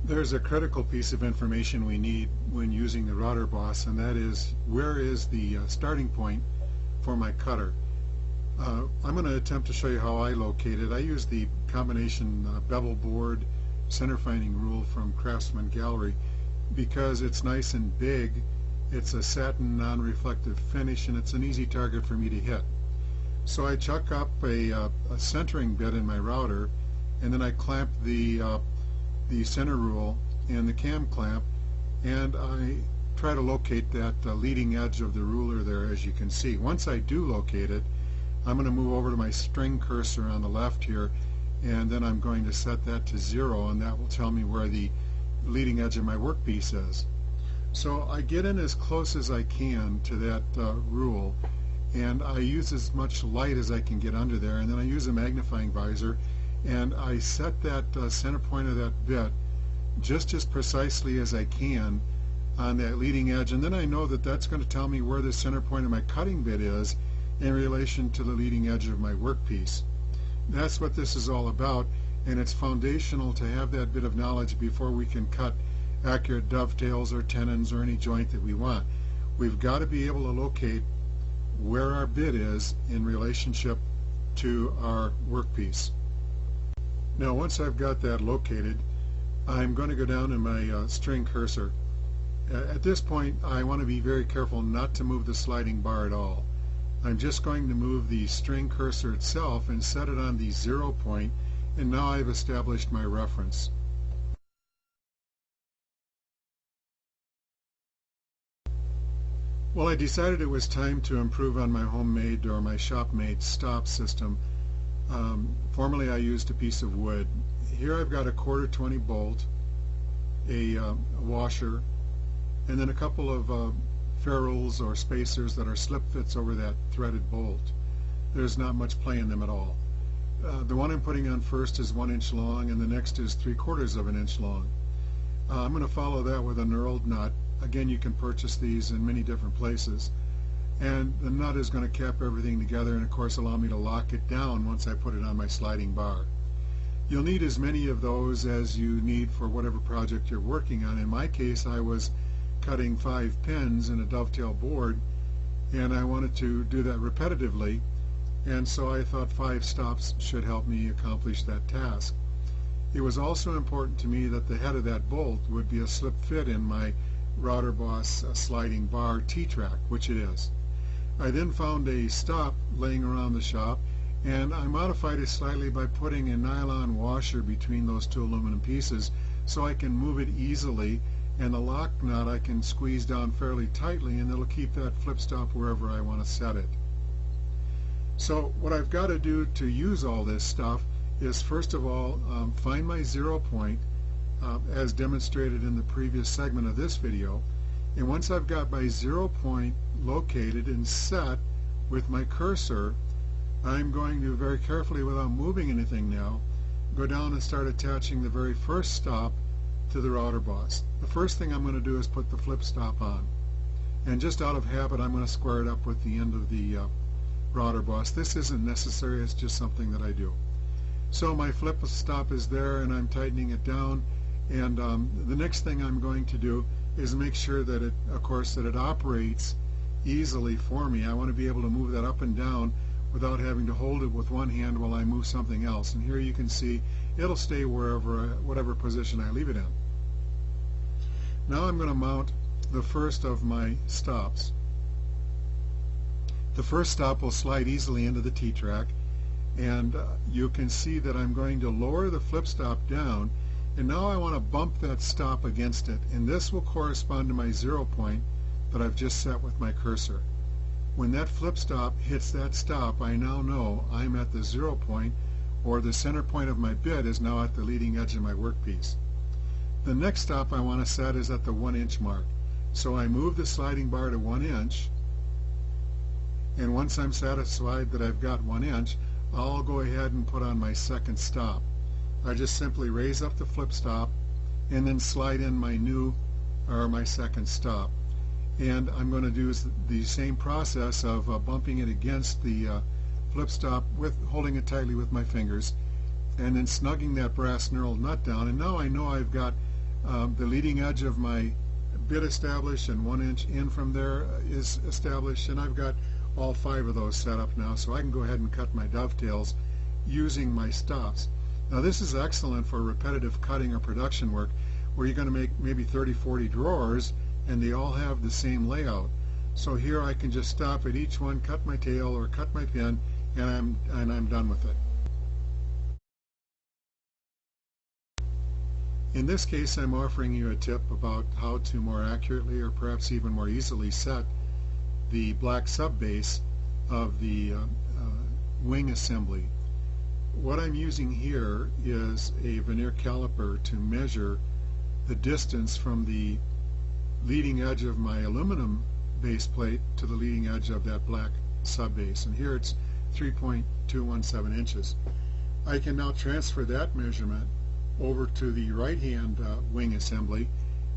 There's a critical piece of information we need when using the router boss, and that is where is the starting point for my cutter. I'm going to attempt to show you how I locate it. I use the combination bevel board center finding rule from Craftsman Gallery because it's nice and big, it's a satin non-reflective finish, and it's an easy target for me to hit. So I chuck up a centering bit in my router, and then I clamp the center rule and the cam clamp, and I try to locate that leading edge of the ruler there, as you can see. Once I do locate it, I'm going to move over to my string cursor on the left here, and then I'm going to set that to 0, and that will tell me where the leading edge of my workpiece is. So I get in as close as I can to that rule, and I use as much light as I can get under there, and then I use a magnifying visor, and I set that center point of that bit just as precisely as I can on that leading edge, and then I know that that's going to tell me where the center point of my cutting bit is in relation to the leading edge of my workpiece. That's what this is all about, and it's foundational to have that bit of knowledge before we can cut accurate dovetails or tenons or any joint that we want. We've got to be able to locate where our bit is in relationship to our workpiece. Now once I've got that located, I'm going to go down to my string cursor. At this point I want to be very careful not to move the sliding bar at all. I'm just going to move the string cursor itself and set it on the 0 point, and now I've established my reference. Well, I decided it was time to improve on my homemade or my shop-made stop system. Formerly I used a piece of wood. Here I've got a 1/4 bolt, a washer, and then a couple of ferrules or spacers that are slip fits over that threaded bolt. There's not much play in them at all. The one I'm putting on first is 1 inch long, and the next is 3/4 of an inch long. I'm going to follow that with a knurled nut. Again, you can purchase these in many different places. And the nut is going to cap everything together and of course allow me to lock it down once I put it on my sliding bar. You'll need as many of those as you need for whatever project you're working on. In my case, I was cutting 5 pins in a dovetail board, and I wanted to do that repetitively, and so I thought 5 stops should help me accomplish that task. It was also important to me that the head of that bolt would be a slip fit in my Router Boss sliding bar T-track, which it is. I then found a stop laying around the shop, and I modified it slightly by putting a nylon washer between those 2 aluminum pieces so I can move it easily, and the lock nut I can squeeze down fairly tightly, and it'll keep that flip stop wherever I want to set it. So what I've got to do to use all this stuff is first of all find my 0 point as demonstrated in the previous segment of this video, and once I've got my 0 point located and set with my cursor, I'm going to very carefully, without moving anything now, go down and start attaching the very first stop to the router boss. The first thing I'm going to do is put the flip stop on, and just out of habit I'm going to square it up with the end of the router boss. This isn't necessary, it's just something that I do. So my flip stop is there, and I'm tightening it down, and the next thing I'm going to do is make sure that it, of course, that it operates easily for me. I want to be able to move that up and down without having to hold it with one hand while I move something else. And here you can see it'll stay whatever position I leave it in. Now I'm going to mount the first of my stops. The first stop will slide easily into the T-track, and you can see that I'm going to lower the flip stop down, and now I want to bump that stop against it, and this will correspond to my 0 point that I've just set with my cursor. When that flip stop hits that stop, I now know I'm at the 0 point, or the center point of my bit is now at the leading edge of my workpiece. The next stop I want to set is at the 1 inch mark. So I move the sliding bar to 1 inch, and once I'm satisfied that I've got 1 inch, I'll go ahead and put on my second stop. I just simply raise up the flip stop and then slide in my my second stop. And I'm going to do the same process of bumping it against the flip stop, with holding it tightly with my fingers, and then snugging that brass knurled nut down. And now I know I've got The leading edge of my bit established and 1 inch in from there is established, and I've got all 5 of those set up now, so I can go ahead and cut my dovetails using my stops. Now this is excellent for repetitive cutting or production work where you're going to make maybe 30-40 drawers and they all have the same layout. So here I can just stop at each one, cut my tail or cut my pin, and I'm done with it. In this case, I'm offering you a tip about how to more accurately or perhaps even more easily set the black subbase of the wing assembly. What I'm using here is a vernier caliper to measure the distance from the leading edge of my aluminum base plate to the leading edge of that black subbase, and here it's 3.217 inches. I can now transfer that measurement over to the right hand wing assembly,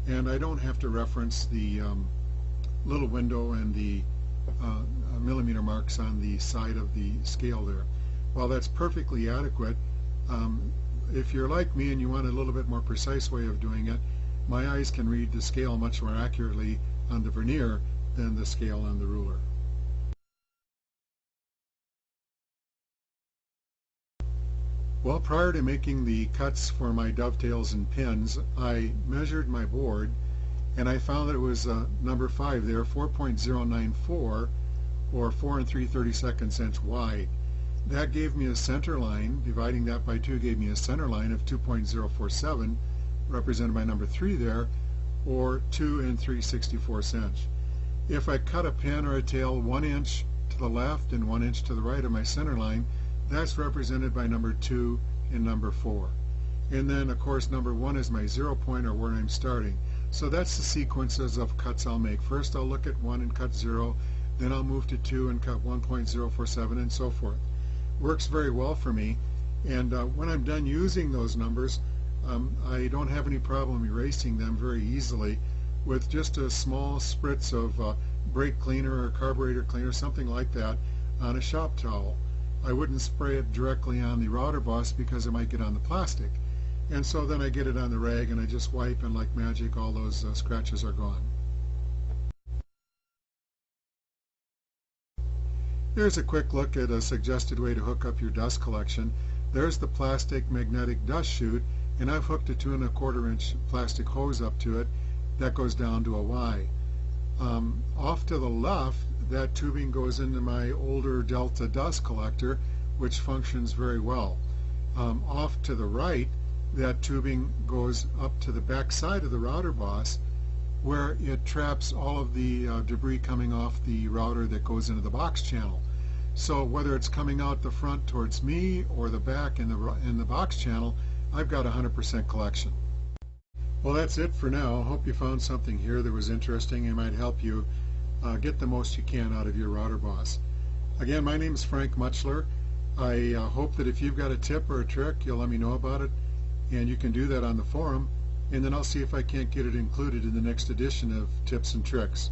and I don't have to reference the little window and the millimeter marks on the side of the scale there. While that's perfectly adequate, if you're like me and you want a little bit more precise way of doing it, my eyes can read the scale much more accurately on the vernier than the scale on the ruler. Well, prior to making the cuts for my dovetails and pins, I measured my board and I found that it was number 5 there, 4.094 or 4 3/32 inch wide. That gave me a center line. Dividing that by 2 gave me a center line of 2.047, represented by number 3 there, or 2 3/64 inch. If I cut a pin or a tail 1 inch to the left and 1 inch to the right of my center line, that's represented by number 2 and number 4. And then, of course, number 1 is my 0 point, or where I'm starting. So that's the sequences of cuts I'll make. First I'll look at 1 and cut 0, then I'll move to 2 and cut 1.047, and so forth. Works very well for me, and when I'm done using those numbers, I don't have any problem erasing them very easily with just a small spritz of brake cleaner or carburetor cleaner, something like that, on a shop towel. I wouldn't spray it directly on the router boss because it might get on the plastic, and so then I get it on the rag and I just wipe, and like magic all those scratches are gone. Here's a quick look at a suggested way to hook up your dust collection. There's the plastic magnetic dust chute, and I've hooked a 2 1/4 inch plastic hose up to it that goes down to a Y. Off to the left, that tubing goes into my older Delta dust collector, which functions very well. Off to the right, that tubing goes up to the back side of the router boss, where it traps all of the debris coming off the router that goes into the box channel. So whether it's coming out the front towards me or the back in the box channel, I've got 100% collection. Well, that's it for now. Hope you found something here that was interesting and might help you get the most you can out of your router boss. Again, my name is Frank Mutchler. I hope that if you've got a tip or a trick, you'll let me know about it, and you can do that on the forum, and then I'll see if I can't get it included in the next edition of Tips and Tricks.